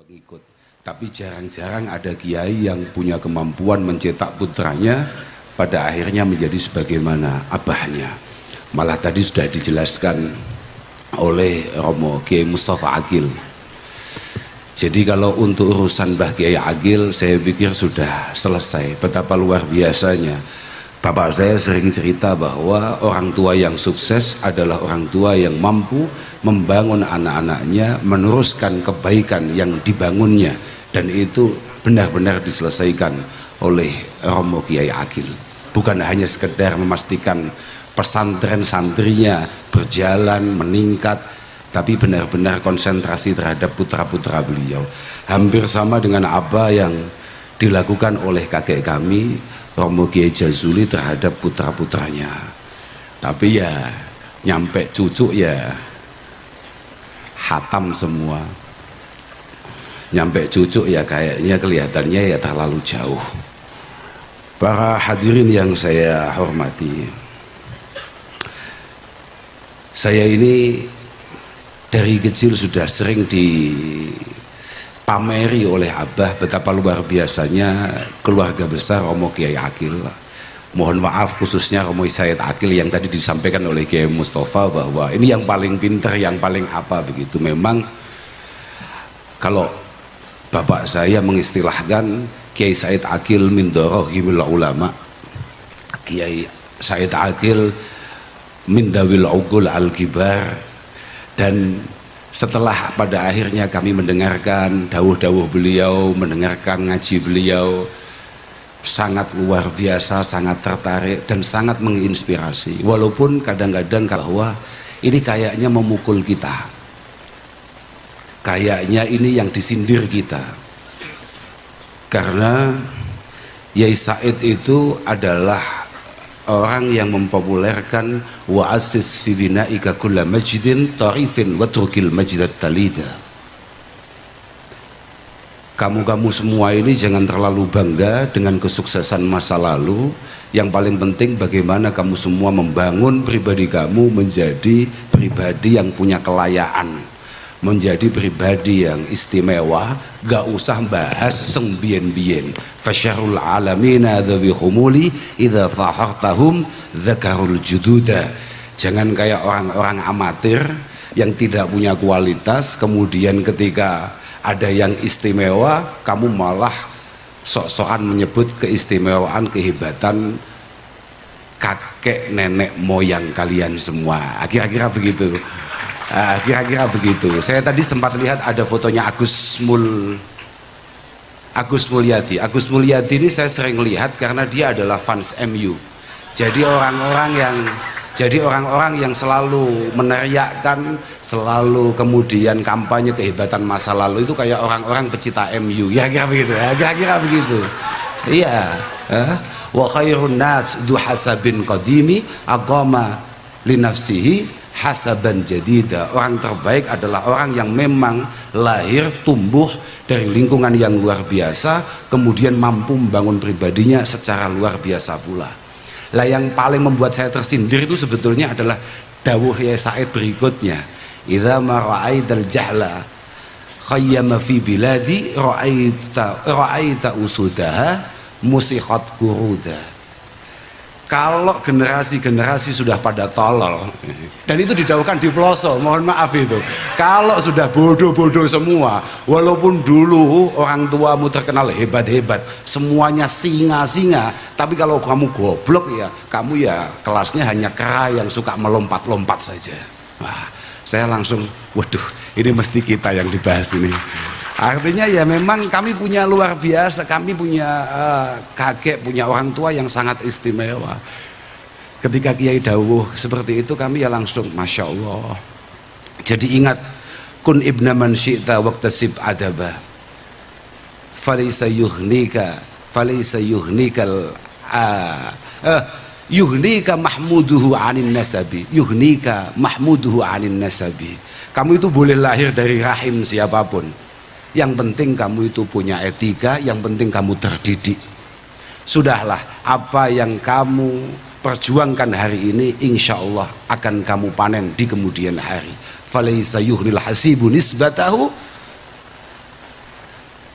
pengikut. Tapi jarang-jarang ada kiai yang punya kemampuan mencetak putranya pada akhirnya menjadi sebagaimana abahnya. Malah tadi sudah dijelaskan oleh Romo Kiai Mustafa Agil. Jadi kalau untuk urusan Mbah Kiai Agil saya pikir sudah selesai. Betapa luar biasanya. Bapak saya sering cerita bahwa orang tua yang sukses adalah orang tua yang mampu membangun anak-anaknya, meneruskan kebaikan yang dibangunnya, dan itu benar-benar diselesaikan oleh Romo Kiai Agil. Bukan hanya sekedar memastikan pesantren santrinya berjalan meningkat, tapi benar-benar konsentrasi terhadap putra-putra beliau. Hampir sama dengan apa yang dilakukan oleh kakek kami Romo Kiai Jazuli terhadap putra-putranya. Tapi ya nyampe cucu ya hatam semua. Nyampe cucu ya kayaknya kelihatannya ya terlalu jauh. Para hadirin yang saya hormati, saya ini dari kecil sudah sering dipameri oleh Abah betapa luar biasanya keluarga besar Romo Kiai Agil. Mohon maaf khususnya Romo Said Agil yang tadi disampaikan oleh Kiai Mustafa bahwa ini yang paling pintar, yang paling apa begitu. Memang kalau bapak saya mengistilahkan Kiai Said Agil min darahimil ulama, Kiai Said Agil min dawil ugul al-kibar. Dan setelah pada akhirnya kami mendengarkan dawuh-dawuh beliau, mendengarkan ngaji beliau, sangat luar biasa, sangat tertarik dan sangat menginspirasi. Walaupun kadang-kadang bahwa ini kayaknya memukul kita, kayaknya ini yang disindir kita, karena Yai Said itu adalah orang yang mempopulerkan wa asis fi binaika kulla majdin tarifin wa trukil majdat talida. Kamu semua ini jangan terlalu bangga dengan kesuksesan masa lalu. Yang paling penting bagaimana kamu semua membangun pribadi kamu menjadi pribadi yang punya kelayaan, menjadi pribadi yang istimewa. Gak usah bahas seng bien-bien. Fasyarul alamina dhawi khumuli idha fahartahum dhakarul jududa. Jangan kayak orang-orang amatir yang tidak punya kualitas, kemudian ketika ada yang istimewa kamu malah sok-sokan menyebut keistimewaan, kehebatan kakek nenek moyang kalian semua. Kira-kira begitu. Kira-kira begitu. Saya tadi sempat lihat ada fotonya Agus Mulyadi. Agus Mulyadi ini saya sering lihat karena dia adalah fans MU. Jadi orang-orang yang selalu meneriakkan, selalu kemudian kampanye kehebatan masa lalu itu kayak orang-orang pecinta MU. Kira-kira begitu. Kira-kira begitu. Iya. Wa khairun nas du hasabin qadimi aqama li nafsihi hasaban jadida. Orang terbaik adalah orang yang memang lahir tumbuh dari lingkungan yang luar biasa, kemudian mampu membangun pribadinya secara luar biasa pula. Lah yang paling membuat saya tersindir itu sebetulnya adalah dawuh Yai Said berikutnya, idza ma ra'aital jahla khayyama fi biladi ra'aita usudaha musiqat kuruda. Kalau generasi-generasi sudah pada tolol, dan itu didauhkan di pelosok, mohon maaf itu, kalau sudah bodoh-bodoh semua, walaupun dulu orang tuamu terkenal hebat-hebat, semuanya singa-singa, tapi kalau kamu goblok ya, kamu ya kelasnya hanya kera yang suka melompat-lompat saja. Wah, saya langsung, waduh, ini mesti kita yang dibahas ini. Artinya ya memang kami punya luar biasa, kami punya kakek, punya orang tua yang sangat istimewa. Ketika Kiai dawuh seperti itu kami ya langsung Masya Allah. Jadi ingat, kun ibna man syi'ta waqtasib adaba falaysa yuhnika yuhnika mahmuduhu anin nasabi, yuhnika mahmuduhu anin nasabi. Kamu itu boleh lahir dari rahim siapapun, yang penting kamu itu punya etika, yang penting kamu terdidik. Sudahlah, apa yang kamu perjuangkan hari ini insya Allah akan kamu panen di kemudian hari. Falaysa yuhril hasibu nisbatahu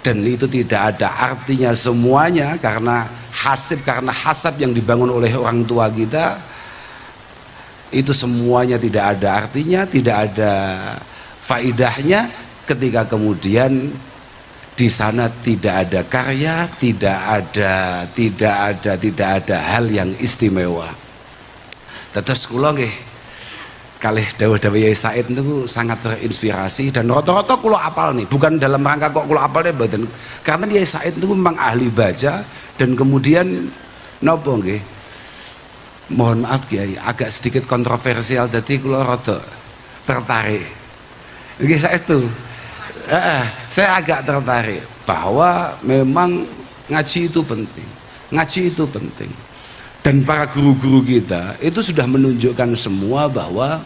dan itu tidak ada artinya semuanya, karena hasab yang dibangun oleh orang tua kita itu semuanya tidak ada artinya, tidak ada faidahnya ketika kemudian di sana tidak ada karya, tidak ada hal yang istimewa. Terus kula nggih kalih dawuh-dawuh Yai Said niku sangat terinspirasi, dan rata-rata kula apal nih, bukan dalam rangka kok kula apal deh mboten, karena Yai Said niku memang ahli baca, dan kemudian napa nggih, mohon maaf Kiai, agak sedikit kontroversial, jadi kula rada tertarik nggih saestu. Saya agak tertarik bahwa memang ngaji itu penting, dan para guru-guru kita itu sudah menunjukkan semua bahwa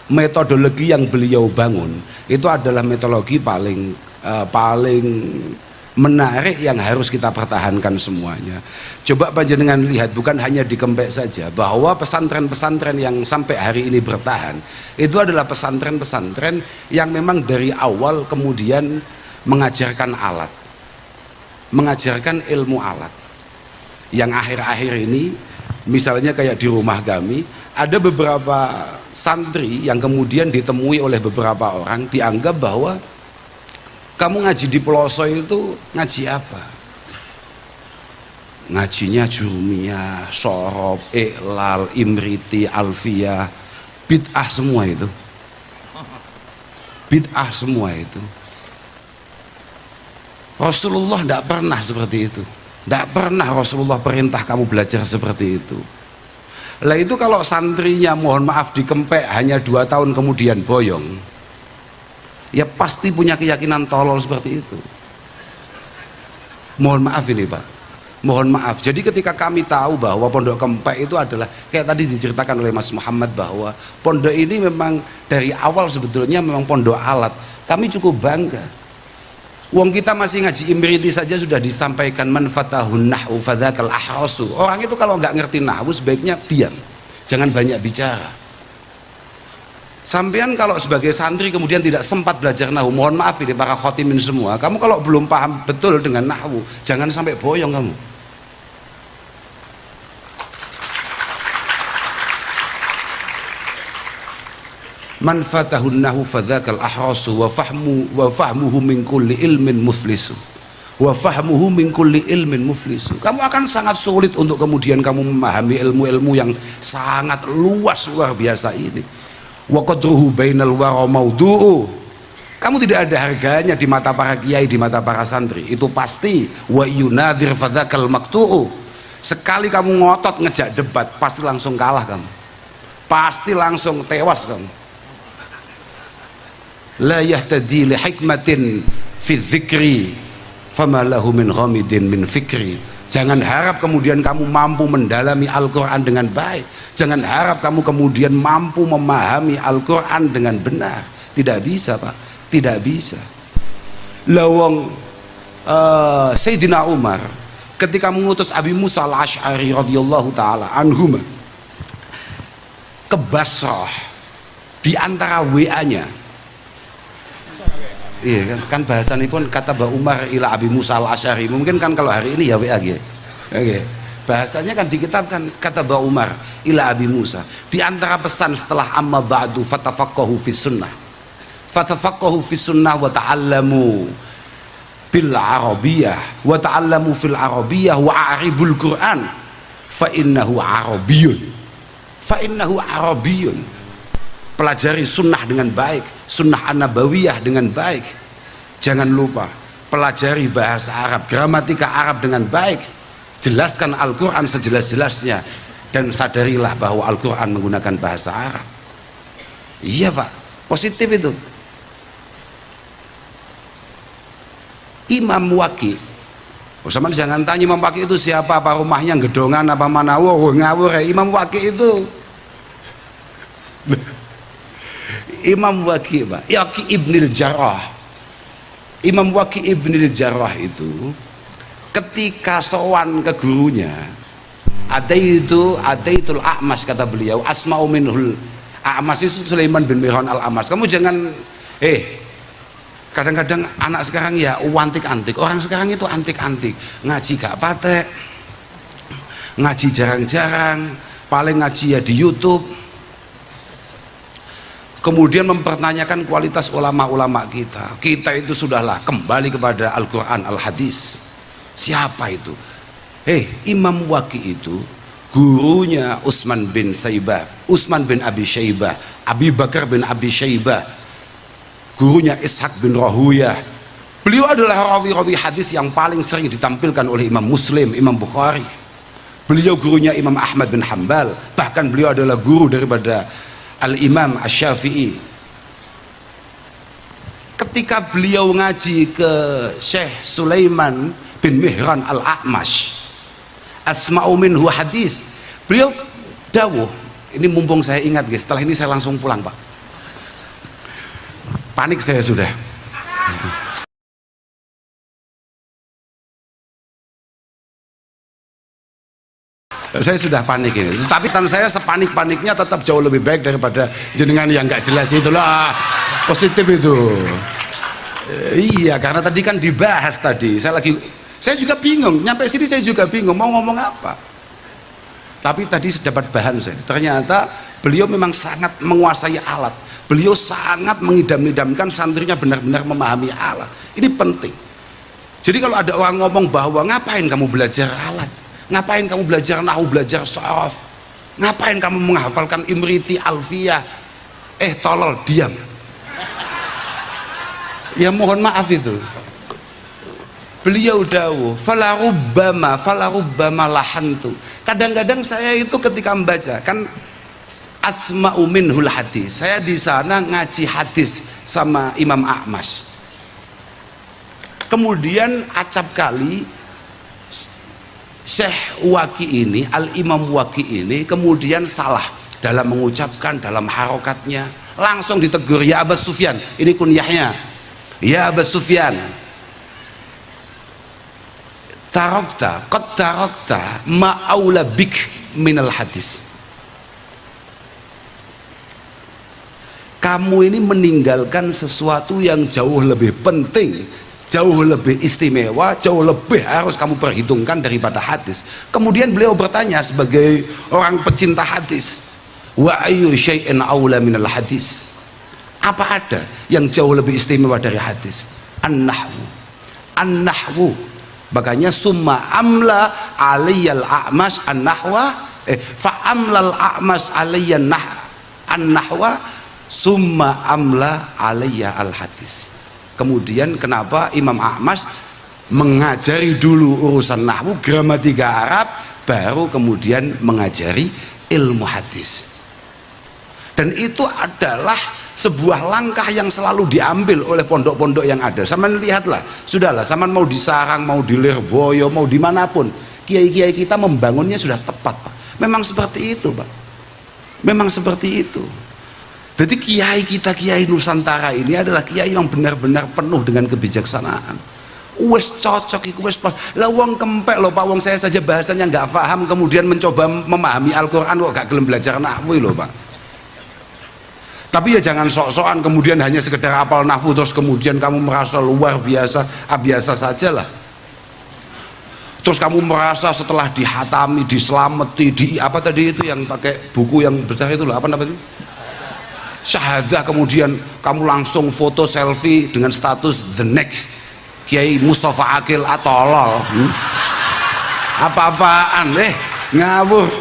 metodologi yang beliau bangun itu adalah metodologi paling menarik yang harus kita pertahankan semuanya. Coba panjenengan lihat, bukan hanya di Kempek saja, bahwa pesantren-pesantren yang sampai hari ini bertahan itu adalah pesantren-pesantren yang memang dari awal kemudian mengajarkan ilmu alat. Yang akhir-akhir ini misalnya kayak di rumah kami ada beberapa santri yang kemudian ditemui oleh beberapa orang, dianggap bahwa kamu ngaji di pelosok itu ngaji apa? Ngajinya Jurumiyah, Sorob, Iqlal, Imriti, Alfiyah, bid'ah semua itu. Rasulullah tidak pernah seperti itu. Tidak pernah Rasulullah perintah kamu belajar seperti itu. Lah itu kalau santrinya mohon maaf di Kempek hanya 2 tahun kemudian boyong, ya pasti punya keyakinan tolol seperti itu. Mohon maaf ini Pak, mohon maaf. Jadi ketika kami tahu bahwa Pondok Kempek itu adalah kayak tadi diceritakan oleh Mas Muhammad, bahwa pondok ini memang dari awal sebetulnya memang pondok alat, kami cukup bangga. Wong kita masih ngaji Imriti saja sudah disampaikan man fatahun nahwu fadzakal ahrasu. Orang itu kalau nggak ngerti nahwu sebaiknya diam, jangan banyak bicara. Sampean kalau sebagai santri kemudian tidak sempat belajar nahwu, mohon maaf ini para khotimin semua, kamu kalau belum paham betul dengan nahwu, jangan sampai boyong kamu. Man fatahun nahwu fadzakal ahrasu wa fahmuhu min kulli ilmin muflisu. Kamu akan sangat sulit untuk kemudian kamu memahami ilmu-ilmu yang sangat luas luar biasa ini. Wa qadruhu bainal wara maudu'u. Kamu tidak ada harganya di mata para kiai, di mata para santri, itu pasti. Wa yunadir fadzakal maqtu'u. Sekali kamu ngotot ngejak debat, pasti langsung kalah kamu, pasti langsung tewas kamu. La yahtadi li hikmatin fi dzikri fama lahu min ghamidin min fikri. Jangan harap kemudian kamu mampu mendalami Al-Quran dengan baik, jangan harap kamu kemudian mampu memahami Al-Quran dengan benar. Tidak bisa Pak, tidak bisa. Lawang Sayyidina Umar ketika mengutus Abi Musa al-Ash'ari radhiyallahu ta'ala anhuma ke Basrah, di antara WA-nya, iya kan bahasannya pun kata Mbak Umar ila Abi Musa al-Ash'ari, mungkin kan kalau hari ini ya WA gitu. Oke. Bahasanya kan dikitabkan kata Mbak Umar ila Abi Musa, di antara pesan setelah amma ba'du fatafaqahu fis sunnah wa ta'allamu bil arabiyyah wa ta'allamu fil arabiyyah wa a'ribul Qur'an fa innahu arabiyyun. Pelajari sunnah dengan baik, sunnah an-nabawiyah dengan baik. Jangan lupa pelajari bahasa Arab, gramatika Arab dengan baik. Jelaskan Al-Quran sejelas-jelasnya, dan sadarilah bahwa Al-Quran menggunakan bahasa Arab. Iya Pak, positif itu. Imam Waqi, sama jangan tanya Imam Waqi itu siapa, apa rumahnya Gedongan apa mana, ngawur ya. Imam Waqi itu Imam Waqi Pak, Waqi ibnil Jarrah. Imam Waqi ibnil Jarrah itu ketika sowan ke gurunya, Adaitul A'mas, kata beliau, asma'u minhul A'mas itu Sulaiman bin Mihran al-A'mas. Kamu jangan Kadang-kadang anak sekarang ya antik-antik, orang sekarang itu antik-antik, ngaji gak patek, ngaji jarang-jarang, paling ngaji ya di YouTube. Kemudian mempertanyakan kualitas ulama-ulama kita. Kita itu sudahlah kembali kepada Al-Quran, Al-Hadis. Siapa itu? Imam Waqi itu gurunya Utsman bin Abi Syaibah, Abi Bakar bin Abi Syaibah, gurunya Ishaq bin Rahuyah. Beliau adalah rawi-rawi hadis yang paling sering ditampilkan oleh Imam Muslim, Imam Bukhari. Beliau gurunya Imam Ahmad bin Hanbal, bahkan beliau adalah guru daripada Al-Imam Asy-Syafi'i. Ketika beliau ngaji ke Syekh Sulaiman bin Mihran Al-A'mash, asma'u minhu hadis, beliau dawuh, ini mumpung saya ingat guys, setelah ini saya langsung pulang Pak, panik saya sudah. Saya sudah panik ini, tapi tan saya sepanik-paniknya tetap jauh lebih baik daripada jenengan yang nggak jelas itulah. Positif itu. Iya, karena tadi kan dibahas tadi. Saya juga bingung, nyampe sini saya juga bingung mau ngomong apa. Tapi tadi dapat bahan saya. Ternyata beliau memang sangat menguasai alat. Beliau sangat mengidam-idamkan santrinya benar-benar memahami alat. Ini penting. Jadi kalau ada orang ngomong bahwa ngapain kamu belajar alat? Ngapain kamu belajar nahwu, belajar sharaf? Ngapain kamu menghafalkan Imriti, Alfiyah? Tolol, diam. Ya mohon maaf itu. Beliau dawuh, falarubbama lahantu. Kadang-kadang saya itu ketika membaca kan asma'u minhul hadis. Saya di sana ngaji hadis sama Imam A'mash. Kemudian acap kali Syekh Waqi ini, Al-Imam Waqi ini kemudian salah dalam mengucapkan, dalam harokatnya, langsung ditegur, ya Aba Sufyan, ini kunyahnya, ya Aba Sufyan, qad tarakta ma'aula bik minal hadis. Kamu ini meninggalkan sesuatu yang jauh lebih penting, jauh lebih istimewa, jauh lebih harus kamu perhitungkan daripada hadis. Kemudian beliau bertanya sebagai orang pecinta hadis, wa ayyu syai'in aula minal hadis? Apa ada yang jauh lebih istimewa dari hadis? An-nahwu. Makanya summa amla aliyal a'mas an-nahwa, fa amlal a'mas aliyan an-nahwa summa amla aliyya al-hadis. Kemudian kenapa Imam A'mash mengajari dulu urusan nahwu, gramatika Arab, baru kemudian mengajari ilmu hadis. Dan itu adalah sebuah langkah yang selalu diambil oleh pondok-pondok yang ada. Saman lihatlah, sudahlah, saman mau di Sarang, mau di Lirboyo, mau dimanapun, kiai-kiai kita membangunnya sudah tepat Pak. Memang seperti itu Pak, memang seperti itu. Jadi kiai kita, kiai Nusantara ini adalah kiai yang benar-benar penuh dengan kebijaksanaan. Wes cocok iku wes pas. Lah wong kempek loh Pak, wong saya saja bahasanya nggak paham kemudian mencoba memahami Al-Qur'an kok gak gelem belajar nahwu loh Pak. Tapi ya jangan sok-sokan kemudian hanya sekedar hafal nahwu terus kemudian kamu merasa luar biasa, biasa saja lah. Terus kamu merasa setelah dihatami, diselamati, apa tadi itu yang pakai buku yang besar itu loh, apa namanya? Syahadah, kemudian kamu langsung foto selfie dengan status the next Kiai Mustafa Akil atolol. Apa-apaan ngawur.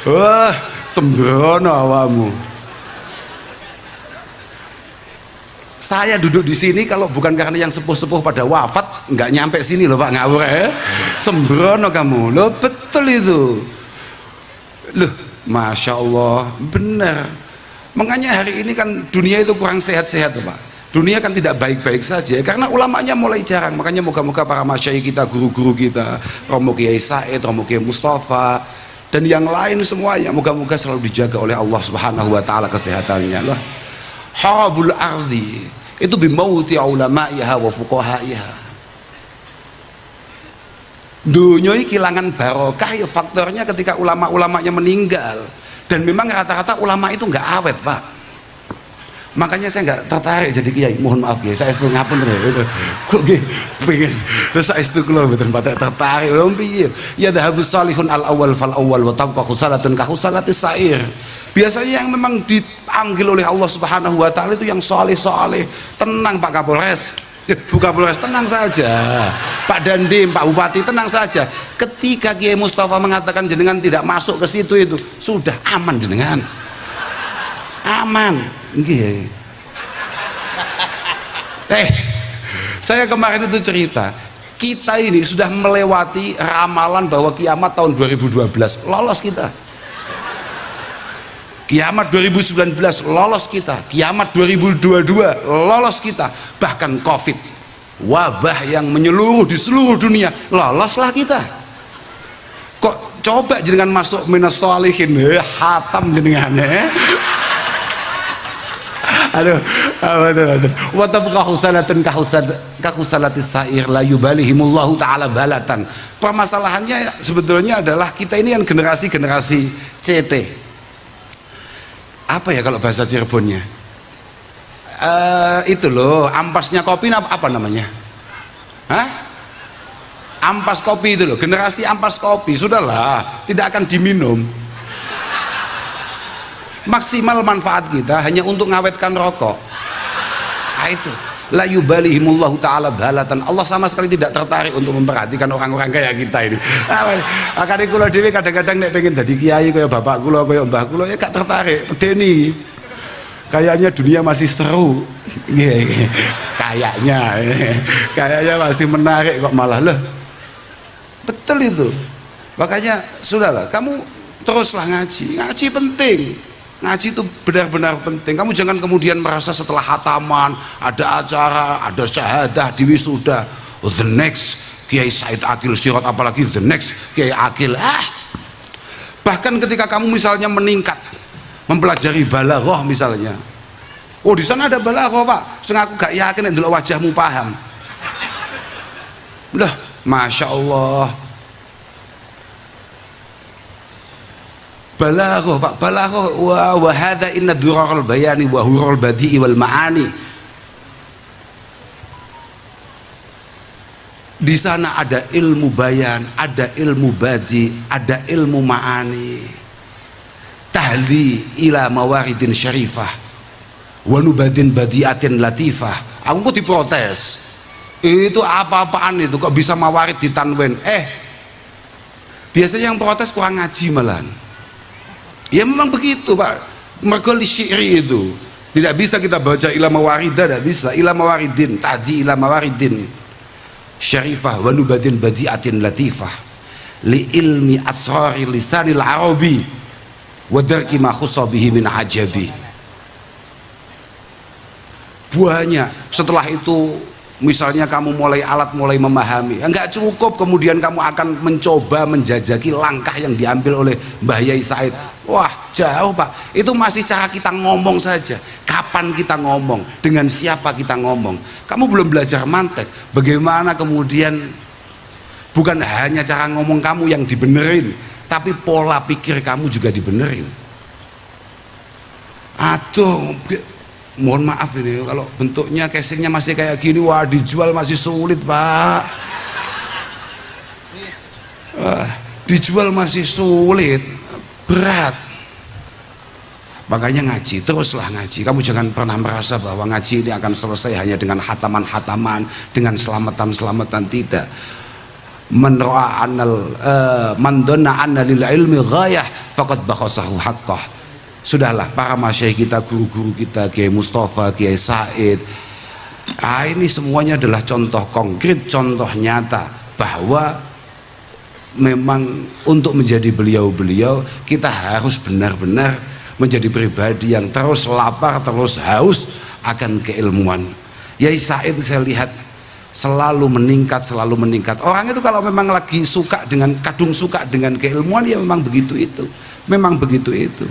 Wah, sembrono awamu. Saya duduk di sini kalau bukan karena yang sepuh-sepuh pada wafat nggak nyampe sini loh Pak, ngawur sembrono kamu loh, betul itu loh, Masya Allah, benar. Makanya hari ini kan dunia itu kurang sehat-sehat Pak. Dunia kan tidak baik-baik saja karena ulamanya mulai jarang. Makanya moga-moga para masyayikh kita, guru-guru kita, Romo Kiai Said, Romo Kiai Mustafa dan yang lain semuanya, moga-moga selalu dijaga oleh Allah Subhanahu wa taala kesehatannya lah. Harabul ardi itu bimauti ulamaiha wa fuqahaiha. Dunia ini kehilangan barokah ya faktornya ketika ulama-ulamanya meninggal. Dan memang rata-rata ulama itu nggak awet Pak. Makanya saya nggak tertarik jadi kiai, mohon maaf ya, saya itu ngapun itu kok nggih pengen terus saya itu kula mboten patek tertarik lho piye ya dhahabus salihun al awal fal awal wa tabqa khusalatun ka khusalatis sair. Biasanya yang memang dipanggil oleh Allah Subhanahu wa taala itu yang saleh-saleh. Tenang Pak Kapolres, Bu Kapolres tenang saja, Pak Dandim, Pak Bupati tenang saja. Ketika Kiai Mustafa mengatakan jenengan tidak masuk ke situ itu sudah aman jenengan. Aman. Nggih. Saya kemarin itu cerita, kita ini sudah melewati ramalan bahwa kiamat tahun 2012 lolos kita. Kiamat 2019 lolos kita, kiamat 2022 lolos kita, bahkan Covid, wabah yang menyeluruh di seluruh dunia, loloslah kita. Kok coba jenengan masuk minas sholihin, hatam jenengan aduh, wa tabqa husanatun ka husalatis sair la yubalihimullahu taala balatan. Permasalahannya sebetulnya adalah kita ini kan generasi CT. Apa ya kalau bahasa Cirebonnya? Itu loh, ampasnya kopi apa namanya? Hah? Ampas kopi itu loh, generasi ampas kopi. Sudahlah, tidak akan diminum. Maksimal manfaat kita hanya untuk ngawetkan rokok. Nah, itu la yubalihimullahu ta'ala balatan. Allah sama sekali tidak tertarik untuk memperhatikan orang-orang kayak kita ini. Akade kula dhewe kadang-kadang nek pengen dadi kiai kaya bapak kula kaya mbah kula ya gak tertarik. Pedeni. Kayaknya dunia masih seru. Kayaknya masih menarik kok malah loh. Betul itu. Makanya sudahlah, kamu teruslah ngaji. Ngaji penting. Ngaji itu benar-benar penting. Kamu jangan kemudian merasa setelah hataman ada acara, ada syahadah di wisuda, the next Kiai Said Akil Sirot, apalagi the next Kiai Akil. Bahkan ketika kamu misalnya meningkat mempelajari balaghah misalnya, oh di sana ada balaghah Pak, aku gak yakin nek delok wajahmu paham. Udah, masya Allah. Balaghah Pak, balaghah wa hadza inna durar bayani wa hurul badi'i wal ma'ani. Di sana ada ilmu bayan, ada ilmu badi, ada ilmu ma'ani. Tahli ila mawaridin syarifah wa nubadin badiatin latifah. Aku kok diprotes. Itu apa-apaan itu kok bisa mawarid ditanwin? Biasanya yang protes kurang ngaji malahan. Ya memang begitu Pak, mergo syi'ri itu tidak bisa kita baca ila mawarida, tidak bisa ila mawaridin, tadi ila mawaridin syarifah wa nubadin badiatin latifah li ilmi asrari lisanil arabi wa darki ma khussa bihi min ajabi. Buahnya setelah itu misalnya kamu mulai memahami, enggak cukup kemudian kamu akan mencoba menjajaki langkah yang diambil oleh Mbah Yai Said. Wah jauh Pak, itu masih cara kita ngomong saja. Kapan kita ngomong, dengan siapa kita ngomong. Kamu belum belajar mantek, bagaimana kemudian bukan hanya cara ngomong kamu yang dibenerin, tapi pola pikir kamu juga dibenerin. Aduh, mohon maaf ini kalau bentuknya casingnya masih kayak gini, wah dijual masih sulit Pak. Dijual masih sulit, berat. Makanya ngaji, teruslah ngaji. Kamu jangan pernah merasa bahwa ngaji ini akan selesai hanya dengan hataman-hataman, dengan selamatan-selamatan. Tidak. Man ra'a annal man dhanna anna lil ilmi ghayah faqad bakhasahu haqqah. Sudahlah, para masyayikh kita, guru-guru kita, Kiai Mustafa, Kiai Said, ini semuanya adalah contoh konkret, contoh nyata bahwa memang untuk menjadi beliau-beliau kita harus benar-benar menjadi pribadi yang terus lapar, terus haus akan keilmuan. Kiai Said saya lihat selalu meningkat. Orang itu kalau memang lagi suka dengan, kadung suka dengan keilmuan, ya memang begitu itu.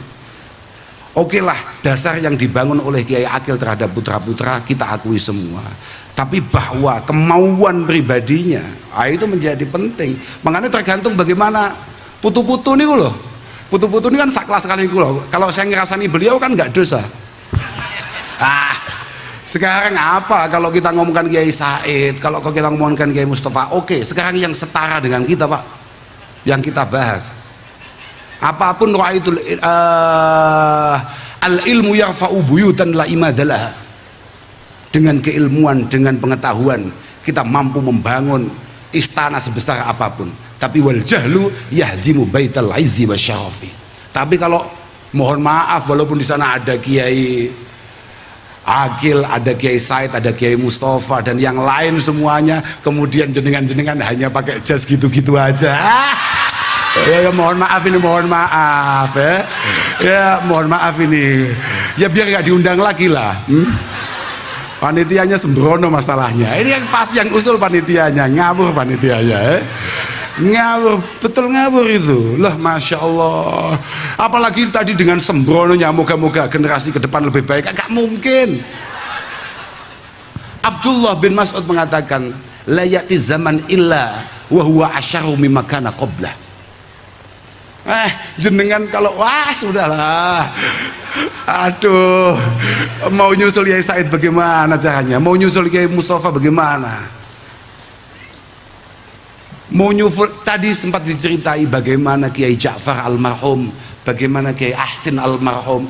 Oke lah, dasar yang dibangun oleh Kiai Akil terhadap putra-putra kita akui semua. Tapi bahwa kemauan pribadinya, itu menjadi penting. Makanya tergantung bagaimana putu-putu ini loh. Putu-putu ini kan saklas sekali loh. Kalau saya ngerasani beliau kan nggak dosa. Ah, sekarang apa kalau kita ngomongkan Kiai Said, kalau kita ngomongkan Kiai Mustafa, oke, sekarang yang setara dengan kita Pak, yang kita bahas apapun ra'aitul al ilmu yarfa'u buyutan la imadalah. Dengan keilmuan, dengan pengetahuan kita mampu membangun istana sebesar apapun, tapi wal jahlu yahdimu baital izzi wasyarafi. Tapi kalau mohon maaf, walaupun di sana ada Kiai Akil, ada Kiai Said, ada Kiai Mustafa dan yang lain semuanya, kemudian jenengan hanya pakai jas gitu-gitu aja. Ya, mohon maaf ini, mohon maaf ya mohon maaf ini ya, biar nggak diundang lagi lah. Panitianya sembrono masalahnya. Ini yang pasti, yang usul panitianya ngawur, panitianya ngawur, betul ngawur itu lah, masya Allah. Apalagi tadi dengan sembrononya, moga-moga generasi ke depan lebih baik. Gak mungkin. Abdullah bin Mas'ud mengatakan, la ya'ti zaman illa wa huwa asyaru mimma kana qablah. Jenengan kalau wah sudahlah, aduh, mau nyusul Kiai Said bagaimana caranya, mau nyusul Kiai Mustafa bagaimana, mau nyusul. Tadi sempat diceritai bagaimana Kiai Ja'far almarhum, bagaimana Kiai Ahsin almarhum.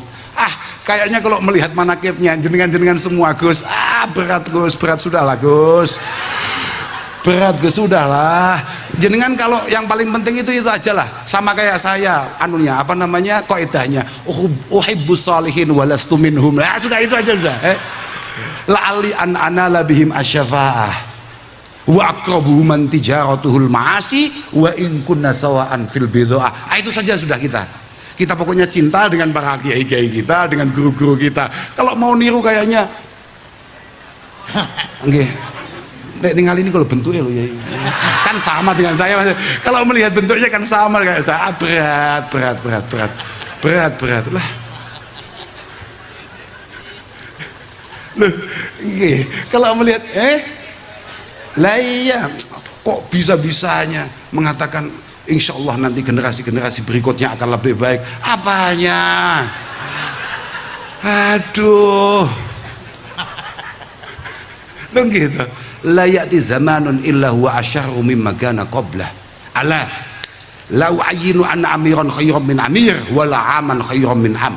Kayaknya kalau melihat manakibnya jenengan semua Gus, berat Gus, berat, sudahlah Gus, berat Gus, sudahlah. Jenengan kalau yang paling penting itu aja lah, sama kayak saya anunya, apa namanya, kaidahnya uhibbus salihin walastu minhum. Sudah itu aja sudah. La'ali an anala bihim asyafa'ah wa aqrabuhum man tijaratuhul ma'asi wa in kunna sawa'an fil bid'ah. Itu saja sudah kita pokoknya cinta dengan para kiai-kiai kita, dengan guru-guru kita. Kalau mau niru kayaknya nggih, tinggal ini kalau bentuknya loh ya, kan sama dengan saya. Kalau melihat bentuknya kan sama kayak saya. Berat lah. Loh, kalau melihat lah iya, kok bisa-bisanya mengatakan insya Allah nanti generasi-generasi berikutnya akan lebih baik. Apanya? Aduh, loh gitu. La ya'ti zamanun illa huwa asyarru mimma kana qablah. Ala lau ayyinu anna amiran khairan min amir wala aman khairan min am.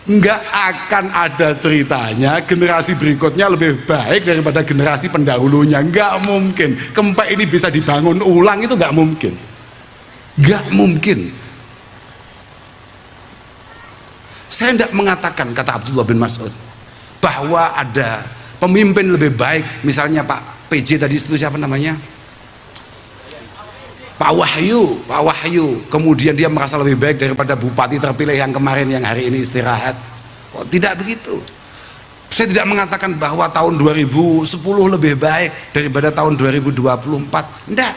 Enggak akan ada ceritanya generasi berikutnya lebih baik daripada generasi pendahulunya. Enggak mungkin. Kempek ini bisa dibangun ulang, itu enggak mungkin. Enggak mungkin. Saya tidak mengatakan, kata Abdullah bin Mas'ud, bahwa ada pemimpin lebih baik, misalnya Pak PJ tadi itu siapa namanya, Pak Wahyu, kemudian dia merasa lebih baik daripada bupati terpilih yang kemarin, yang hari ini istirahat. Kok tidak begitu? Saya tidak mengatakan bahwa tahun 2010 lebih baik daripada tahun 2024, tidak.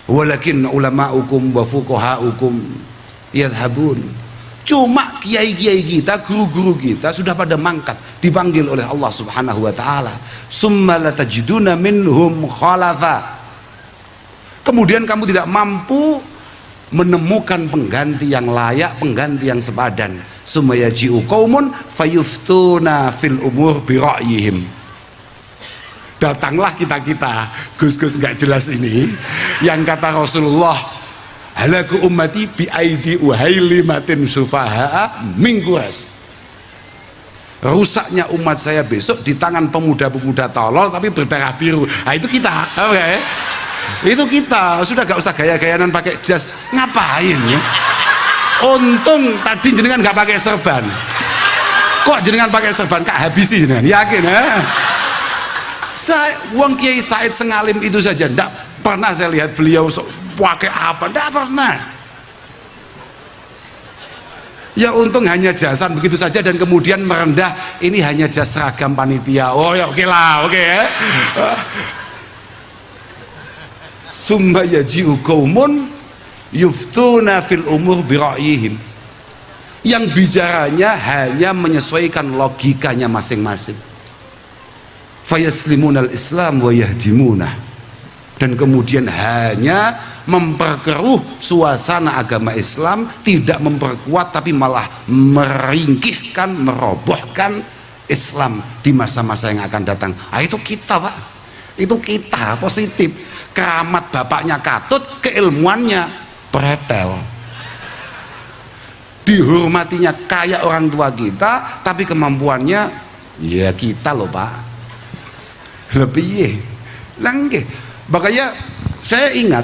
Walakin ulama'ukum wa fuqaha'ukum yadhabun. Cuma kiai-kiai kita, guru-guru kita sudah pada mangkat, dipanggil oleh Allah Subhanahu wa taala. Summa latajiduna minhum khalafa. Kemudian kamu tidak mampu menemukan pengganti yang layak, pengganti yang sepadan. Summa yaji'u qaumun fayuftuna fil umur bi ra'yihim. Datanglah kita Gus-gus nggak jelas ini, yang kata Rasulullah, halaku ummati bi aidi uhailimatin sufaha min Quraisy. Rusaknya umat saya besok di tangan pemuda-pemuda tolol tapi berdarah biru. Itu kita, okay? Itu kita, sudah gak usah gaya-gayanan pakai jas. Ngapain ya? Untung tadi jenengan gak pakai serban. Kok jenengan pakai serban? Kak habisi jenengan, yakin ya? Wong Kiai Said sengalim itu saja, ndak pernah saya lihat beliau pakai apa, ndak pernah. Ya untung hanya jasan begitu saja, dan kemudian merendah, ini hanya jas seragam panitia. Oh ya oke lah, oke ya. Summa yaji'u qaumun yuftuna fil umur bi ra'yihim. Yang bicaranya hanya menyesuaikan logikanya masing-masing. Fayaslimunal Islam wa yahdimuna. Dan kemudian hanya memperkeruh suasana agama Islam, tidak memperkuat tapi malah meringkihkan, merobohkan Islam di masa-masa yang akan datang. Itu kita, Pak, itu kita positif. Keramat bapaknya katut, keilmuannya pretel. Dihormatinya kayak orang tua kita, tapi kemampuannya ya kita loh, Pak, lebih langge. Makanya saya ingat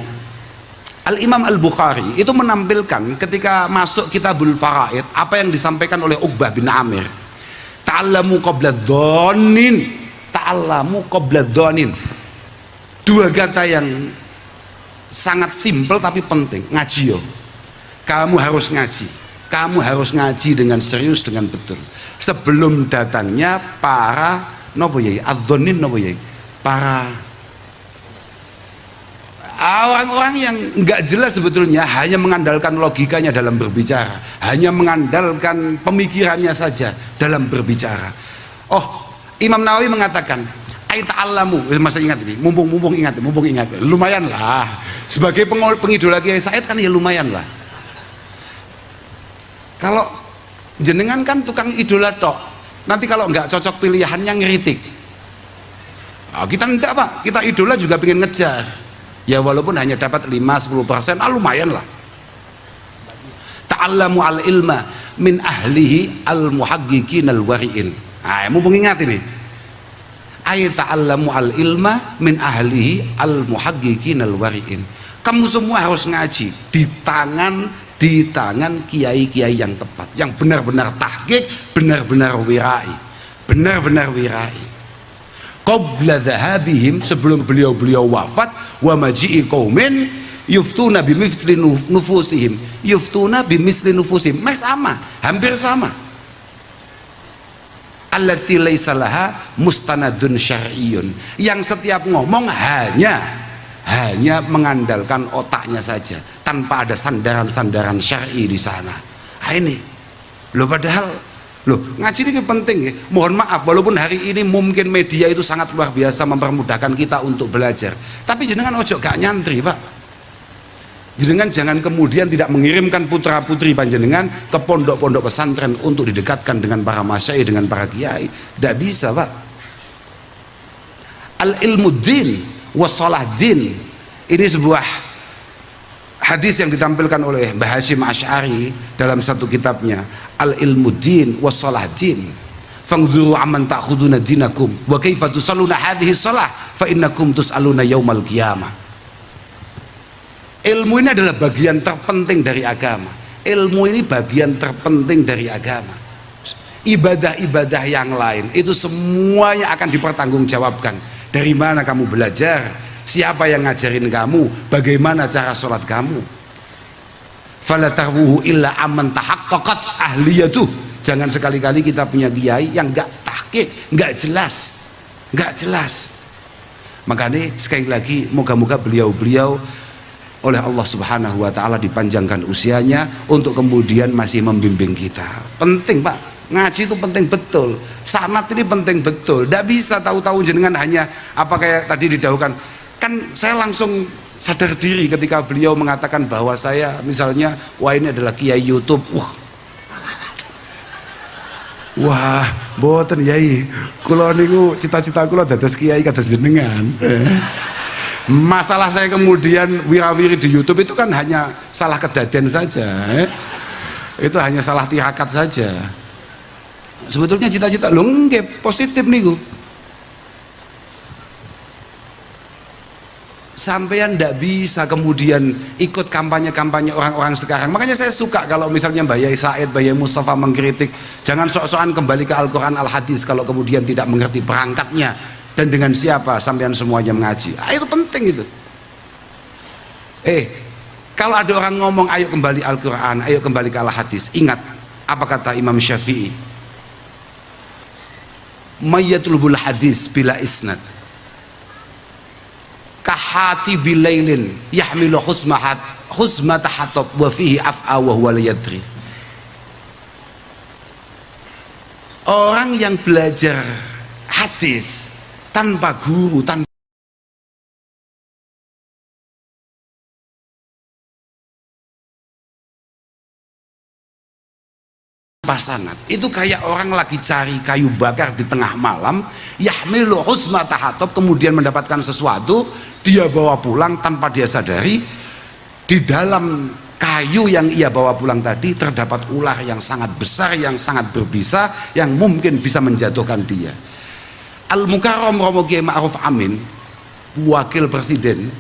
Al-Imam Al-Bukhari itu menampilkan ketika masuk Kitabul Faraid apa yang disampaikan oleh Uqbah bin Amir. Ta'allamu qabla dhannin, ta'allamu qabla dhannin. Dua kata yang sangat simpel tapi penting. Ngaji yo, kamu harus ngaji, kamu harus ngaji dengan serius, dengan betul sebelum datangnya para nopo yai adzonnin, nopo yai, para orang-orang yang nggak jelas sebetulnya, hanya mengandalkan logikanya dalam berbicara, hanya mengandalkan pemikirannya saja dalam berbicara. Oh, Imam Nawawi mengatakan ta'allamu, masa ingat ini, mumpung ingat, lumayan lah sebagai pengidola Kiai Said kan, ya lumayan lah. Kalau jenengan kan tukang idola tok, nanti kalau nggak cocok pilihannya ngeritik. Nah, kita enggak, Pak, kita idola juga pengen ngejar. Ya walaupun hanya dapat 5-10%, lumayan lah. Ta'allamu al-ilma min ahlihi al-muhaqqiqin al-wari'in. Mumpung ingat ini. Ta'allamu al-ilma min ahlihi al-muhaqqiqin al-wari'in. Kamu semua harus ngaji di tangan kiai-kiai yang tepat, yang benar-benar tahqiq, benar-benar wirai, qabla dhahabihim, sebelum beliau wafat, wa maji'i qaumin yuftuna bimisli nufusihim, sama, hampir sama, allati laisa laha mustanadun syar'iyyun, yang setiap ngomong hanya mengandalkan otaknya saja tanpa ada sandaran-sandaran syar'i di sana. Ini loh, padahal ngaji ini penting ya. Mohon maaf, walaupun hari ini mungkin media itu sangat luar biasa mempermudahkan kita untuk belajar, tapi jenengan ojo gak nyantri, Pak. Jenengan jangan kemudian tidak mengirimkan putra putri panjenengan ke pondok-pondok pesantren untuk didekatkan dengan para masyayikh, dengan para kiai. Tidak bisa, Pak. Al-ilmu din wassalah din, ini sebuah hadis yang ditampilkan oleh Mbah Hasyim Asy'ari dalam satu kitabnya, Al-ilmu din wassalah din, fangzuru amman ta'khuduna dinakum wa kaifa tusalluna hadhihi shalah fa innakum tus'aluna yaumal qiyamah. Ilmu ini adalah bagian terpenting dari agama. Ilmu ini bagian terpenting dari agama. Ibadah-ibadah yang lain itu semuanya akan dipertanggungjawabkan. Dari mana kamu belajar, siapa yang ngajarin kamu, bagaimana cara sholat kamu. Fala tarwuhu illa amman tahaqqaqat ahliyatuh. Jangan sekali-kali kita punya kiai yang enggak tahqiq, enggak jelas. Makanya sekali lagi, moga-moga beliau-beliau oleh Allah Subhanahu wa taala dipanjangkan usianya untuk kemudian masih membimbing kita. Penting, Pak. Ngaji itu penting betul. Sanad ini penting betul. Tidak bisa tahu-tahu jenengan hanya apa kayak tadi didahulukan. Kan saya langsung sadar diri ketika beliau mengatakan bahwa saya misalnya, wah ini adalah kiai YouTube. Wah, mboten yai. Kula niku cita-cita kula dados kiai kados jenengan. Masalah saya kemudian wirawiri di YouTube itu kan hanya salah kedaden saja. Itu hanya salah tirakat saja. Sebetulnya cita-cita lho nggih positif niku. Sampean ndak bisa kemudian ikut kampanye-kampanye orang-orang sekarang. Makanya saya suka kalau misalnya Mbak Yai Said, Mbak Yai Mustafa mengkritik, jangan sok-sokan kembali ke Al-Quran Al-Hadis kalau kemudian tidak mengerti perangkatnya dan dengan siapa sampean semuanya mengaji. Itu penting itu. Kalau ada orang ngomong ayo kembali Al-Quran, ayo kembali ke Al-Hadis, ingat apa kata Imam Syafi'i, mayyatlubul hadis bila isnad kahati bilailin yahmilu khusmata hatab wa fihi af'a wa huwa la yadri. Orang yang belajar hadis tanpa guru, tanpa tanpa sanad. Itu kayak orang lagi cari kayu bakar di tengah malam, yahmilu huzmata hatab, kemudian mendapatkan sesuatu, dia bawa pulang tanpa dia sadari di dalam kayu yang ia bawa pulang tadi terdapat ular yang sangat besar, yang sangat berbisa, yang mungkin bisa menjatuhkan dia. Al-Mukarram Romo Kiai Ma'ruf Amin, wakil presiden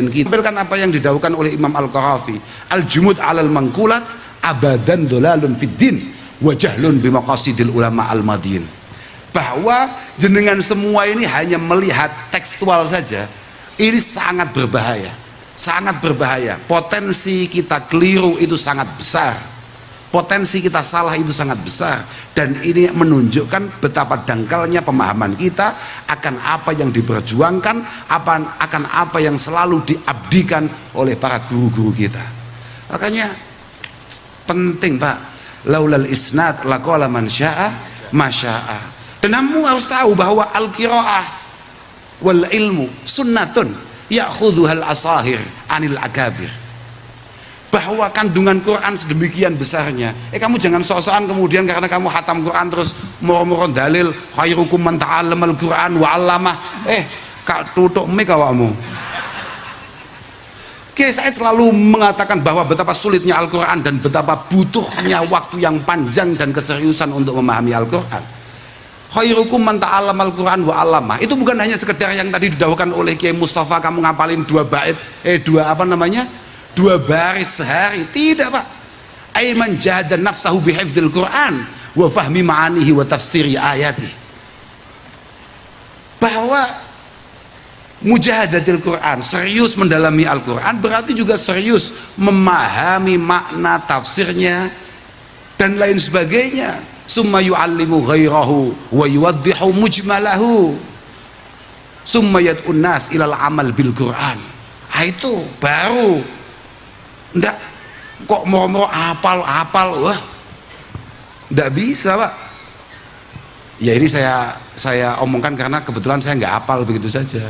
kita, tampilkan apa yang didawukan oleh Imam Al-Qarafi, al-jumud alal mangkulat abadan dolalun fiddin wa jahlun bimaqasidil ulama al-madin. Bahwa jenengan semua ini hanya melihat tekstual saja, ini sangat berbahaya, sangat berbahaya. Potensi kita keliru itu sangat besar, potensi kita salah itu sangat besar, dan ini menunjukkan betapa dangkalnya pemahaman kita akan apa yang diperjuangkan, akan apa yang selalu diabdikan oleh para guru-guru kita. Makanya penting Pak, laulal isnad laqala man syaa masyaa. Dan kamu harus tahu bahwa al-qiraah wal ilmu sunnatun ya'khudhuhal asahir anil akabir. Bahwa kandungan Quran sedemikian besarnya, kamu jangan sok-sokan kemudian karena kamu hatam Quran terus moro-moro dalil khairukum man ta'allamal Quran wa 'allamah, kak tutuk mik awakmu. Kiai Said selalu mengatakan bahwa betapa sulitnya Al-Quran dan betapa butuhnya waktu yang panjang dan keseriusan untuk memahami Al-Quran. Khairukum man ta'allamal Quran wa 'allamah, itu bukan hanya sekedar yang tadi didawukan oleh Kiai Mustafa, kamu ngapalin dua baris sehari. Tidak Pak. Aiman jahada nafsahu bihifdzil Quran wa fahmi ma'anihi wa tafsiri ayati. Bahwa mujahadatil Quran, serius mendalami Al-Quran, berarti juga serius memahami makna tafsirnya dan lain sebagainya. Summa yu'allimu ghairahu wa yuwaddihu mujmalahu summa yad'un nas ilal amal bil Quran. Itu baru. Ndak kok mau hafal, wah ndak bisa Pak. Ya ini saya omongkan karena kebetulan saya nggak hafal begitu saja.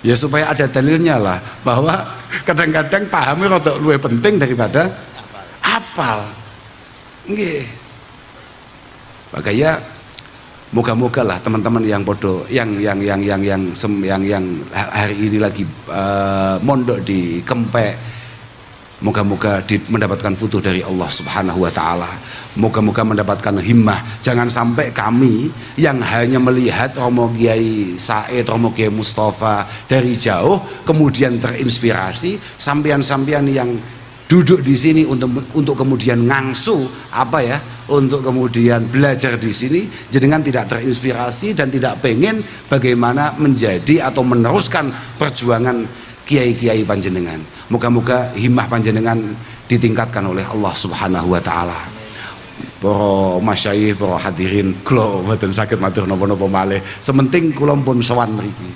Ya supaya ada dalilnya lah, bahwa kadang-kadang pahamnya rada luwih penting daripada hafal. Nggih. Makanya moga-moga lah teman-teman yang bodoh, yang hari ini lagi mondok di Kempek, moga-moga mendapatkan futuh dari Allah Subhanahu wa Ta'ala. Moga-moga mendapatkan himmah. Jangan sampai kami yang hanya melihat Romo Kiai Said, Romo Kiai Mustafa dari jauh kemudian terinspirasi, sampean-sampean yang duduk di sini untuk kemudian ngangsu untuk kemudian belajar di sini, jenengan tidak terinspirasi dan tidak pengen bagaimana menjadi atau meneruskan perjuangan kiai-kiai panjenengan. Moga-moga himmah panjenengan ditingkatkan oleh Allah Subhanahu wa Ta'ala. Para masyayikh, para hadirin, kula mboten saged matur napa-napa malih. Sementing kula pun sowan mriki.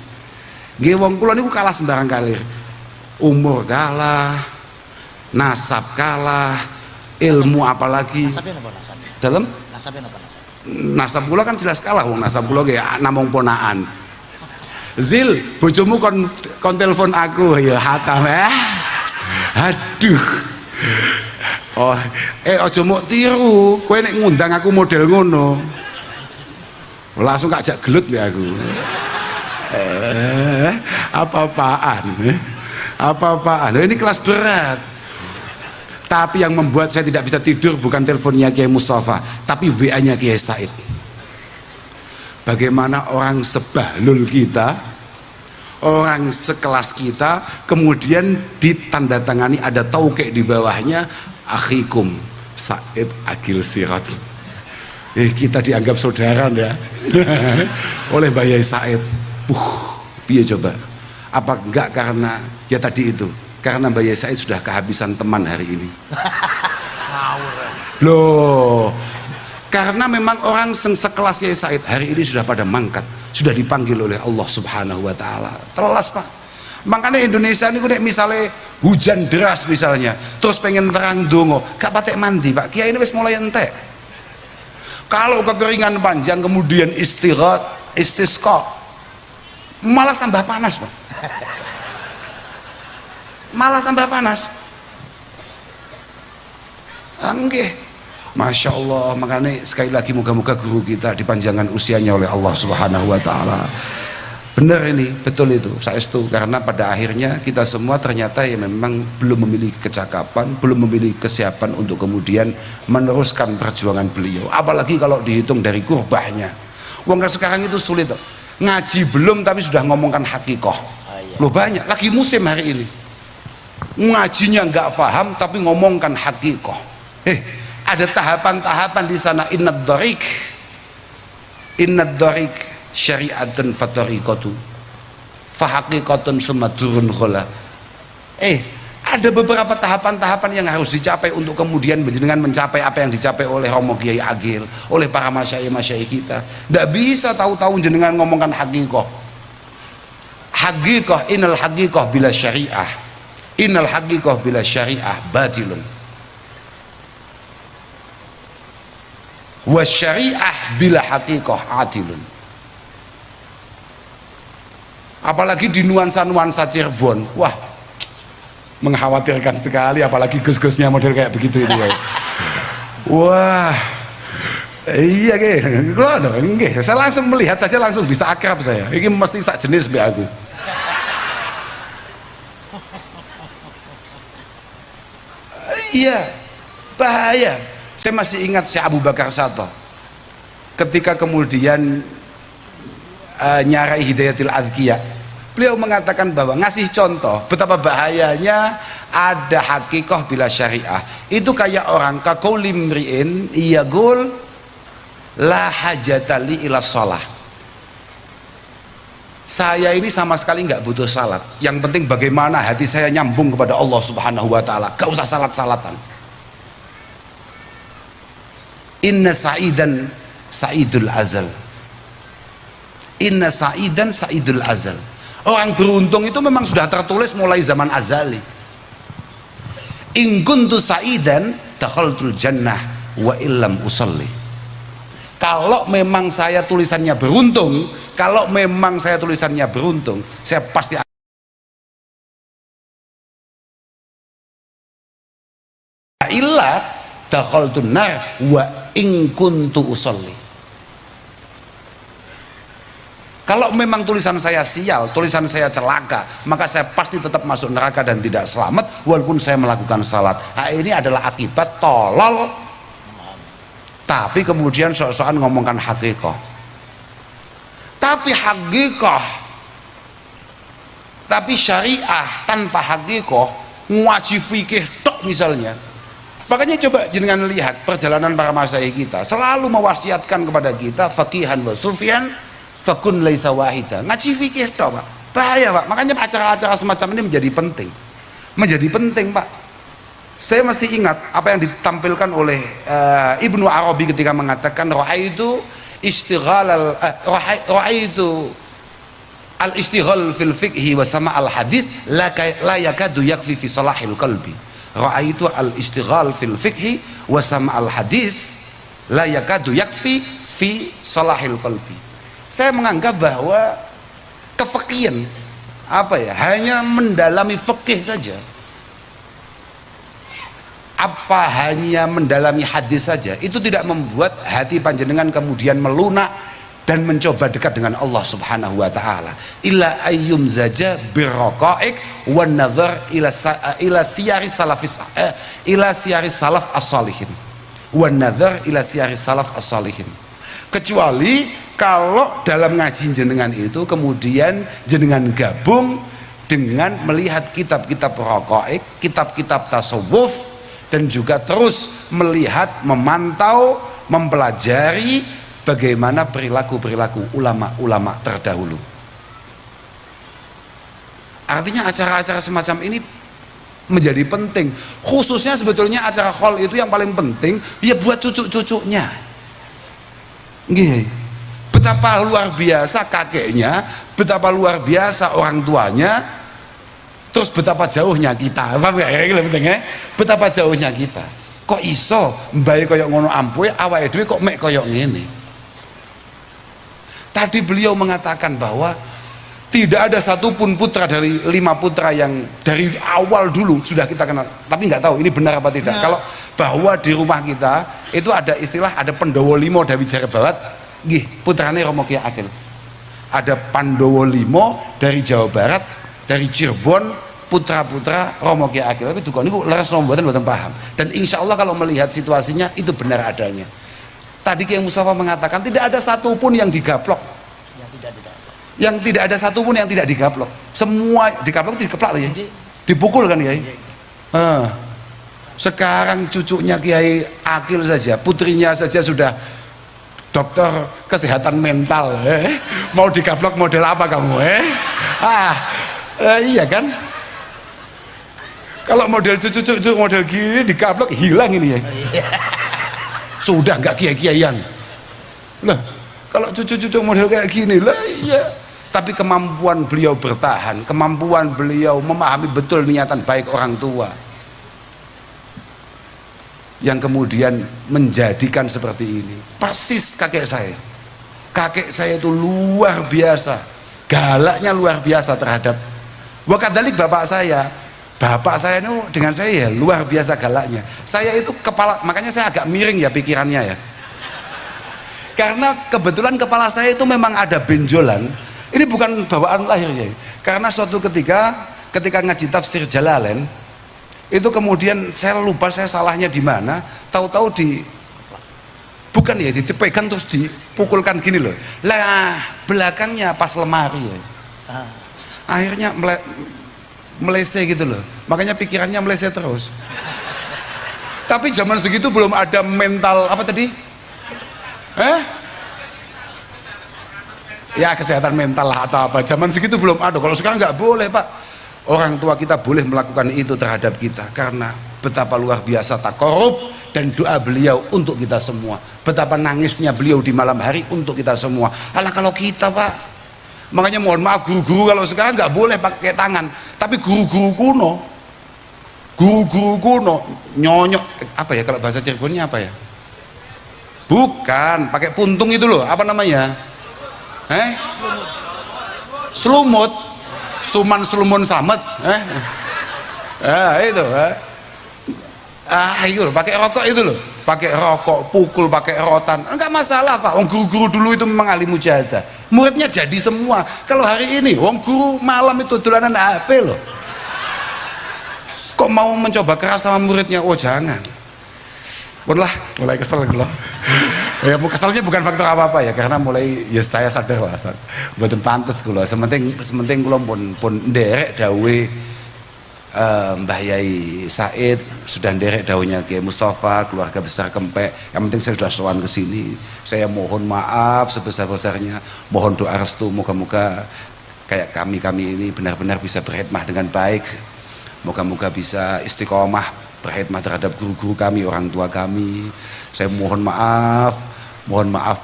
Nggih, wong kula niku kalah sembarang kalir. Umur kalah, nasab kalah, ilmu apalagi. Dalam nasab kula kan jelas kalah, wong nasab kula nggih namung ponaan. Zil, bojomu kon telepon aku ya hatam aduh. Oh, aja mok tiru, kowe nek ngundang aku model ngono. Langsung gak gelut ya aku. Apa-apaan. Ini kelas berat. Tapi yang membuat saya tidak bisa tidur bukan teleponnya Kiai Mustafa, tapi WA-nya Kiai Said. Bagaimana orang sebahlul kita, orang sekelas kita, kemudian ditandatangani ada tauqi di bawahnya, akhikum Said Agil Sirat. Kita dianggap saudara ya oleh Mbah Yai Said. Piye coba? Apa enggak karena ya tadi itu? Karena Mbah Yai Said sudah kehabisan teman hari ini. Loh, karena memang orang sekelas Yai Said hari ini sudah pada mangkat, sudah dipanggil oleh Allah Subhanahu wa Ta'ala. Telas Pak. Makanya Indonesia ini nek misalnya hujan deras misalnya, terus pengen terang dongo, gak patek mandi Pak. Kiai ini wis mulai entek. Kalau kekeringan panjang kemudian istisqa, malah tambah panas Pak. Malah tambah panas. Nggih. Masya Allah, makanya sekali lagi moga-moga guru kita dipanjangkan usianya oleh Allah Subhanahu wa Ta'ala. Benar ini, betul itu, saestu, karena pada akhirnya kita semua ternyata ya memang belum memiliki kecakapan, belum memiliki kesiapan untuk kemudian meneruskan perjuangan beliau. Apalagi kalau dihitung dari kurbahnya. Wong sekarang itu sulit, ngaji belum tapi sudah ngomongkan hakikoh. Loh banyak, lagi musim hari ini. Ngajinya nggak paham tapi ngomongkan hakikoh. Ada tahapan-tahapan di sana. Innad dharik syari'atun fatariqatu fahaqiqatun sumadurun khola. Ada beberapa tahapan-tahapan yang harus dicapai untuk kemudian jenengan mencapai apa yang dicapai oleh Romo Kiai Agil, oleh para masyayikh kita. Tidak bisa tahu-tahu jenengan ngomongkan hakikoh. Hakikoh, innal hakikoh bila syariah, innal hakikoh bila syariah batilun, wa syariah bila hakikoh atilun. Apalagi di nuansa-nuansa Cirebon, wah mengkhawatirkan sekali, apalagi gus-gusnya model kayak begitu itu ya. Wah iya nggih, saya langsung melihat saja langsung bisa akrab saya. Ini mesti sak jenis be aku. Iya, bahaya. Saya masih ingat Syekh Abu Bakar Sato ketika kemudian nyarai Hidayatul Adhkiya, beliau mengatakan bahwa ngasih contoh betapa bahayanya ada hakikoh bila syariah. Itu kayak orang kakaulim ri'in iyagul la hajatali ila sholah. Saya ini sama sekali nggak butuh salat, yang penting bagaimana hati saya nyambung kepada Allah Subhanahu wa Ta'ala, gak usah salat-salatan. Inna sa'idan sa'idul azal, inna sa'idan sa'idul azal. Orang beruntung itu memang sudah tertulis mulai zaman azali. In kuntu sa'idan dakhaltul jannah wa illam usalli. Kalau memang saya tulisannya beruntung, kalau memang saya tulisannya beruntung, saya pasti illa dakhaltun nar wa in kuntu usalli. Kalau memang tulisan saya sial, tulisan saya celaka, maka saya pasti tetap masuk neraka dan tidak selamat walaupun saya melakukan salat. Nah, ini adalah akibat tolol, tapi kemudian sok-sokan ngomongkan hakikoh. Tapi hakikoh, tapi syariah tanpa hakikoh, ngaji fikih tok misalnya. Makanya coba jenengan lihat perjalanan para masyayikh kita selalu mewasiatkan kepada kita faqihan wa sufyan fakun laisa wahida. Ngaji fikih toh Pak, bahaya Pak. Makanya acara-acara semacam ini menjadi penting Pak. Saya masih ingat apa yang ditampilkan oleh Ibnu Arabi ketika mengatakan ra'aitu al-istighal fil fiqhi wa sama al hadis la yakadu yakfi fi salahil qalbi. Ra'aitu al-istighal fil fiqhi wa sama al hadis la yakadu yakfi fi salahil qalbi. Saya menganggap bahwa kefikihan hanya mendalami fikih saja, hanya mendalami hadis saja, itu tidak membuat hati panjenengan kemudian melunak dan mencoba dekat dengan Allah Subhanahu wa Ta'ala. Illa ayyum zaja birraqaiq wan nadhar ila siyari salaf as-salihin wan nadhar ila siyari salaf as-salihin. Kecuali kalau dalam ngaji jenengan itu kemudian jenengan gabung dengan melihat kitab-kitab raqaiq, kitab-kitab tasawuf, dan juga terus melihat, memantau, mempelajari bagaimana perilaku-perilaku ulama-ulama terdahulu. Artinya acara-acara semacam ini menjadi penting, khususnya sebetulnya acara khol itu yang paling penting ya buat cucu-cucunya. Betapa luar biasa kakeknya, betapa luar biasa orang tuanya, terus betapa jauhnya kita. Betapa jauhnya kita. Kok iso mbae koyok ngono ampuhe, awake dhewe kok mek koyok ngene. Tadi beliau mengatakan bahwa Tidak ada satupun putra dari 5 putra yang dari awal dulu sudah kita kenal. Tapi nggak tahu ini benar apa tidak. Kalau bahwa di rumah kita itu ada istilah, ada Pendowo Limo dari Jawa Barat, gih putrane Romo Kiai Agil. Ada Pandowo Limo dari Jawa Barat, dari Cirebon, putra-putra Romo Kiai Agil. Tapi dukun niku leres mboten paham. Dan insya Allah kalau melihat situasinya itu benar adanya. Tadi Kiai Mustafa mengatakan tidak ada satupun yang digaplok. Yang tidak ada satupun yang tidak digaplok. Semua digaplok itu dikeplak ya. Dipukul kan ya. Sekarang cucunya Kiai Agil saja, putrinya saja sudah dokter kesehatan mental. Mau digaplok model apa kamu? Iya kan? Kalau model cucu-cucu model gini digaplok hilang ini ya. Sudah nggak kiai-kiaian. Lah, kalau cucu-cucu model kayak gini lah iya. Tapi kemampuan beliau bertahan, kemampuan beliau memahami betul niatan baik orang tua yang kemudian menjadikan seperti ini. Persis kakek saya itu luar biasa, galaknya luar biasa terhadap wakadalik bapak saya itu dengan saya ya luar biasa galaknya. Saya itu kepala, makanya saya agak miring ya pikirannya ya, karena kebetulan kepala saya itu memang ada benjolan. Ini bukan bawaan lahir ya, karena suatu ketika ngaji tafsir Jalalain itu kemudian saya lupa saya salahnya di mana, tahu-tahu bukan ya dipegang terus dipukulkan gini loh, lah belakangnya pas lemari ya, akhirnya melese gitu loh, makanya pikirannya melese terus. Tapi zaman segitu belum ada mental apa tadi? Ya kesehatan mental lah atau apa, zaman segitu belum ada. Kalau sekarang nggak boleh Pak, orang tua kita boleh melakukan itu terhadap kita karena betapa luar biasa takorup dan doa beliau untuk kita semua, betapa nangisnya beliau di malam hari untuk kita semua. Alah kalau kita Pak, makanya mohon maaf guru-guru kalau sekarang nggak boleh pakai tangan, tapi guru-guru kuno nyonyok apa ya, kalau bahasa Cirebonnya apa ya, bukan pakai puntung itu loh, apa namanya, selumut, suman selumun samet, itu, ayo pakai rokok itu loh, pakai rokok, pukul, pakai rotan, enggak masalah Pak. Wong guru-guru dulu itu memang ahli mujahadah, muridnya jadi semua. Kalau hari ini wong guru malam itu dolanan HP loh, kok mau mencoba keras sama muridnya? Oh jangan. Mulai kesel gitu loh. Ya keselnya bukan faktor apa-apa ya, karena mulai ya saya sadar lah, mboten pantes kula. Sementing kula pun nderek dawuhe Mbah Yai Said, sudah nderek dawuhnya Kiai Mustafa, keluarga besar Kempek. Yang penting saya sudah sowan ke sini. Saya mohon maaf sebesar-besarnya, mohon doa restu, moga-moga kayak kami ini benar-benar bisa berkhidmah dengan baik. Moga-moga bisa istiqomah berkhidmat terhadap guru-guru kami, orang tua kami. Saya mohon maaf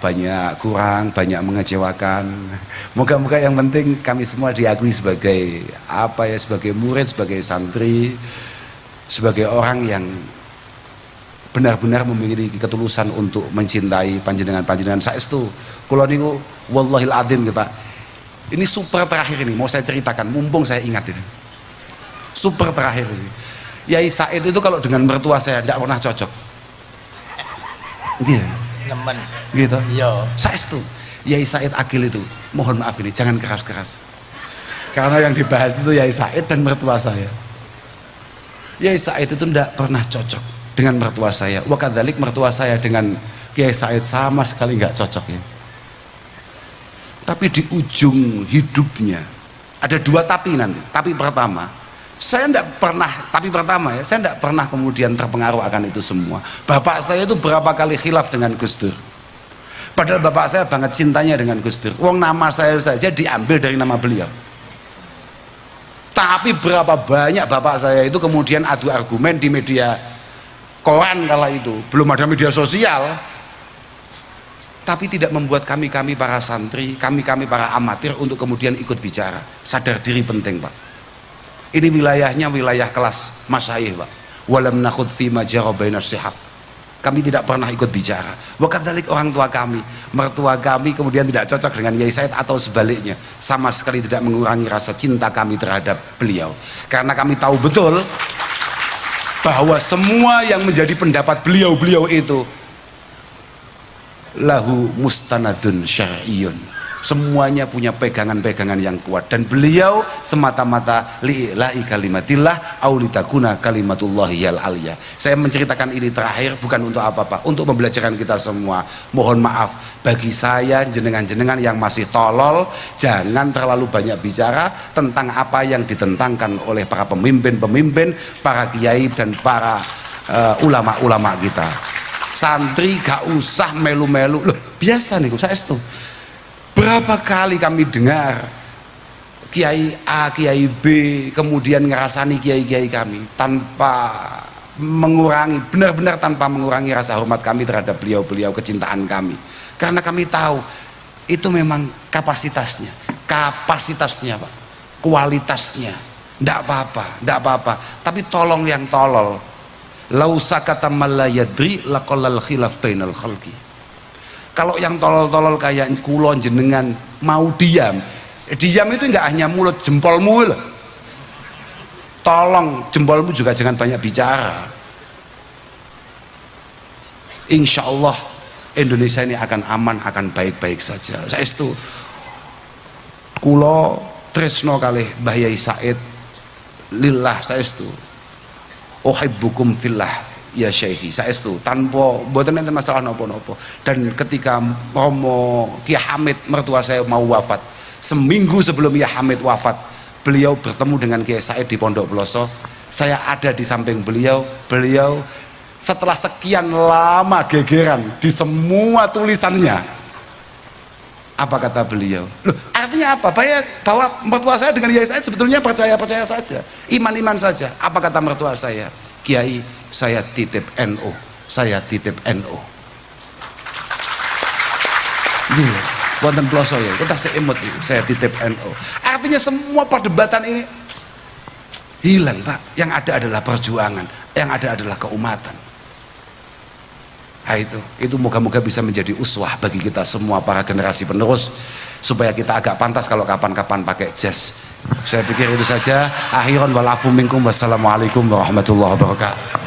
banyak kurang, banyak mengecewakan. Moga-moga yang penting kami semua diakui sebagai apa ya, sebagai murid, sebagai santri, sebagai orang yang benar-benar memiliki ketulusan untuk mencintai panjenengan saestu. Kula niku wallahil adzim nggih Pak. Ini super terakhir ini mau saya ceritakan, mumpung saya ingat ini. Super terakhir ini. Yai Said itu kalau dengan mertua saya tidak pernah cocok. Iya. Nemen. Gitu. Iya. Saestu. Yai Said Agil itu, mohon maaf ini, jangan keras-keras. Karena yang dibahas itu Yai Said dan mertua saya. Yai Said itu tidak pernah cocok dengan mertua saya. Wakadzalik mertua saya dengan Kiai Said sama sekali nggak cocok ya. Tapi di ujung hidupnya ada 2 tapi nanti. Tapi pertama, saya tidak pernah kemudian terpengaruh akan itu semua. Bapak saya itu berapa kali khilaf dengan Gus Dur, padahal bapak saya banget cintanya dengan Gus Dur. Wong nama saya saja diambil dari nama beliau. Tapi berapa banyak bapak saya itu kemudian adu argumen di media koran, kala itu belum ada media sosial, tapi tidak membuat kami para santri, kami para amatir untuk kemudian ikut bicara. Sadar diri penting Pak. Ini wilayahnya wilayah kelas masyayikh Pak. Walam nakhud fi ma jara bainas sihab. kami tidak pernah ikut bicara. Wakadzalik orang tua kami, mertua kami kemudian tidak cocok dengan Yai Said atau sebaliknya, sama sekali tidak mengurangi rasa cinta kami terhadap beliau. Karena kami tahu betul bahwa semua yang menjadi pendapat beliau itu lahu mustanadun syar'iyyun, semuanya punya pegangan-pegangan yang kuat, dan beliau semata-mata li'ila'i kalimatillah aulitakuna kalimatullahi yal aliyah. Saya menceritakan ini terakhir bukan untuk apa-apa, untuk pembelajaran kita semua. Mohon maaf bagi saya, jenengan-jenengan yang masih tolol, jangan terlalu banyak bicara tentang apa yang ditentangkan oleh para pemimpin-pemimpin, para kiai dan para ulama-ulama kita. Santri gak usah melu-melu. Loh, biasa nih saya itu. Berapa kali kami dengar Kiai A, Kiai B kemudian ngerasani kiai-kiai kami tanpa mengurangi, benar-benar tanpa mengurangi rasa hormat kami terhadap beliau-beliau, kecintaan kami. Karena kami tahu itu memang kapasitasnya Pak, kualitasnya. Tidak apa-apa. Tapi tolong yang tolol. Lau sakata man la yadri laqallal khilaf bainal khalqi. Kalau yang tolol-tolol kayak kulon jenengan mau diam itu enggak hanya mulut, jempolmu loh. Tolong jempolmu juga jangan banyak bicara. Insya Allah Indonesia ini akan aman, akan baik-baik saja. Saya itu kulo tresno kalih Mbah Yai Said lillah, saya itu uhibbukum fillah ya syekhi, saya itu tanpa mboten enten masalah nopo-nopo. Dan ketika Romo Ki Hamid mertua saya mau wafat, seminggu sebelum Ki Hamid wafat, beliau bertemu dengan Kiai Said di Pondok Pelosok. Saya ada di samping beliau setelah sekian lama gegeran di semua tulisannya, apa kata beliau? Loh, artinya apa? Bahwa mertua saya dengan Kiai Said sebetulnya percaya saja, iman saja. Apa kata mertua saya? Kiai, saya titip NU, iya, wonten ploso ya, kita seimut, saya titip NU. Artinya semua perdebatan ini hilang Pak. Yang ada adalah perjuangan, yang ada adalah keumatan. Nah, itu moga-moga bisa menjadi uswah bagi kita semua para generasi penerus, supaya kita agak pantas kalau kapan-kapan pakai jas. Saya pikir itu saja. Akhiran walafu minkum, wassalamualaikum warahmatullahi wabarakatuh.